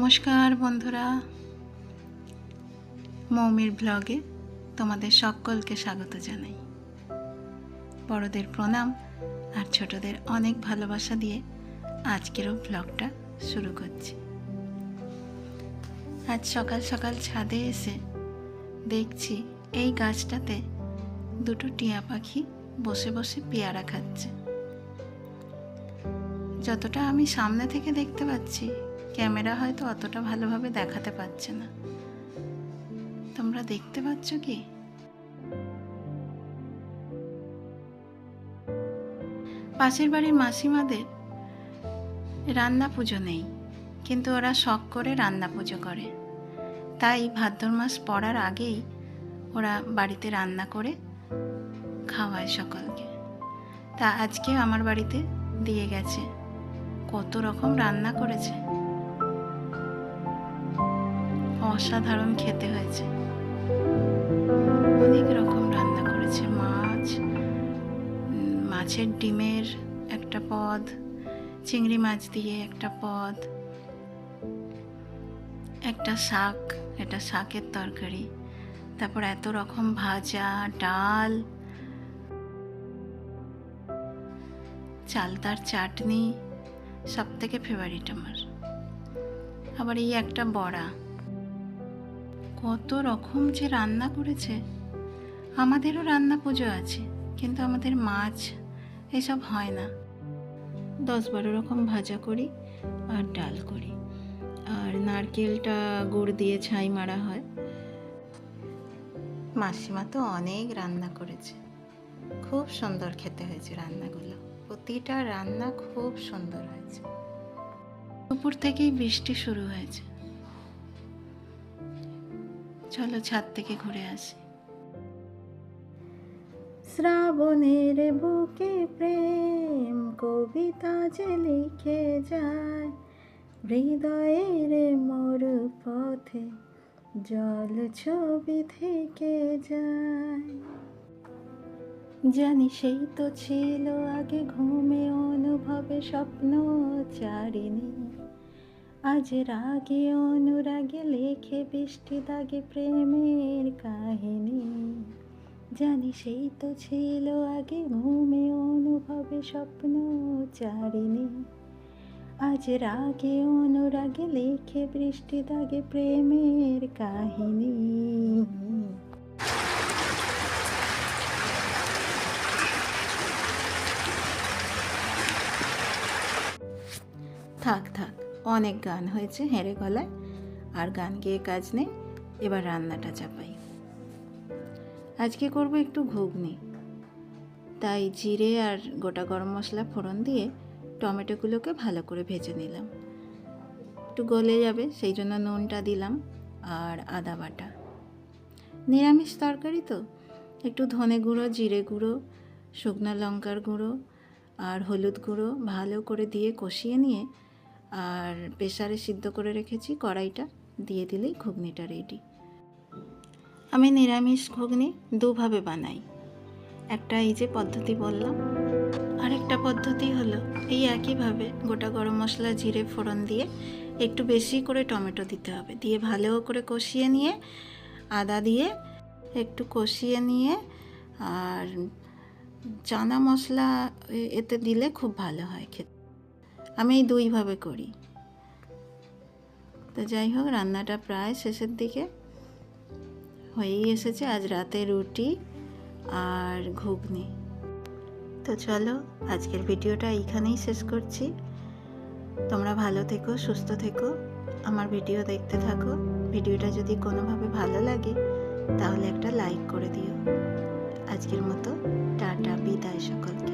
নমস্কার বন্ধুরা, মৌমির ব্লগে তোমাদের সকলকে স্বাগত জানাই। বড়দের প্রণাম আর ছোটদের অনেক ভালোবাসা দিয়ে আজকেরও ব্লগটা শুরু করছি। আজ সকাল সকাল ছাদে এসে দেখছি এই গাছটাতে দুটো টিয়া পাখি বসে বসে পেয়ারা খাচ্ছে। যতটা আমি সামনে থেকে দেখতে পাচ্ছি, ক্যামেরা হয়তো অতটা ভালোভাবে দেখাতে পারছে না। তোমরা দেখতে পাচ্ছ কি? পাশের বাড়ির মাসিমাদের রান্না পুজো নেই, কিন্তু ওরা শখ করে রান্না পুজো করে। তাই ভাদ্র মাস পড়ার আগেই ওরা বাড়িতে রান্না করে খাওয়ায় সকলকে। তা আজকে আমার বাড়িতে দিয়ে গেছে, কত রকম রান্না করেছে, অসাধারণ খেতে হয়েছে। অনেক রকম রান্না করেছে, মাছের ডিমের একটা পদ, চিংড়ি মাছ দিয়ে একটা পদ, একটা শাক, এটা শাকের তরকারি, তারপর এত রকম ভাজা, ডাল, চালতার চাটনি, সব থেকে ফেভারিট আমার। আবার এই একটা বড়া, কত রকম যে রান্না করেছে। আমাদেরও রান্না পুজো আছে, কিন্তু আমাদের মাছ এসব হয় না। 10-12 রকম ভাজা করি আর ডাল করি, আর নারকেলটা গুড় দিয়ে ছাই মারা হয়। মাসিমা তো অনেক রান্না করেছে, খুব সুন্দর খেতে হয়েছে রান্নাগুলো। প্রতিটা রান্না খুব সুন্দর হয়েছে। দুপুর থেকেই বৃষ্টি শুরু হয়েছে। চলো ছাদ থেকে ঘুরে আসি। শ্রাবণের বুকে প্রেম কবিতা যে লিখে যায়, হৃদয়ের মরু পথে জল ছবি থেকে যায়। জানি সেই তো ছিল আগে ঘুমে অনুভবে স্বপ্ন চারিণী, আজ রাগে অনুরাগে লেখে বৃষ্টি দাগে প্রেমের কাহিনী। জানি সেই তো ছিল আগে ঘুমে অনুভবে স্বপ্ন চারিণী, আজ রাগে অনুরাগে লেখে বৃষ্টি দাগে প্রেমের কাহিনী। থাক থাক, অনেক গান হয়েছে হেঁড়ে গলায়, আর গান গেয়ে কাজ নেই। এবার রান্নাটা চাপাই। আজকে করব একটু ঘুগনি, তাই জিরে আর গোটা গরম মশলা ফোড়ন দিয়ে টমেটোগুলোকে ভালো করে ভেজে নিলাম। একটু গলে যাবে সেই জন্য নুনটা দিলাম, আর আদা বাটা। নিরামিষ তরকারি তো একটু ধনে গুঁড়ো, জিরে গুঁড়ো, শুকনো লঙ্কার গুঁড়ো আর হলুদ গুঁড়ো ভালো করে দিয়ে কষিয়ে নিয়ে, আর প্রেসারে সিদ্ধ করে রেখেছি কড়াইটা দিয়ে দিলেই ঘুগনিটা রেডি। আমি নিরামিষ ঘুগনি দুভাবে বানাই। একটা এই যে পদ্ধতি বললাম, আরেকটা পদ্ধতি হলো এই একইভাবে গোটা গরম মশলা জিরে ফোড়ন দিয়ে একটু বেশি করে টমেটো দিতে হবে, দিয়ে ভালো করে কষিয়ে নিয়ে আদা দিয়ে একটু কষিয়ে নিয়ে, আর চানা মশলা এতে দিলে খুব ভালো হয় খেতে। আমি এই দুইভাবে করি। তো যাই হোক, রান্নাটা প্রায় শেষের দিকে হয়েই এসেছে। আজ রাতে রুটি আর ঘুগনি। তো চলো আজকের ভিডিওটা এইখানেই শেষ করছি। তোমরা ভালো থেকো, সুস্থ থেকো, আমার ভিডিও দেখতে থাকো। ভিডিওটা যদি কোনোভাবে ভালো লাগে তাহলে একটা লাইক করে দিও। আজকের মতো টাটা, বিদায় সকলকে।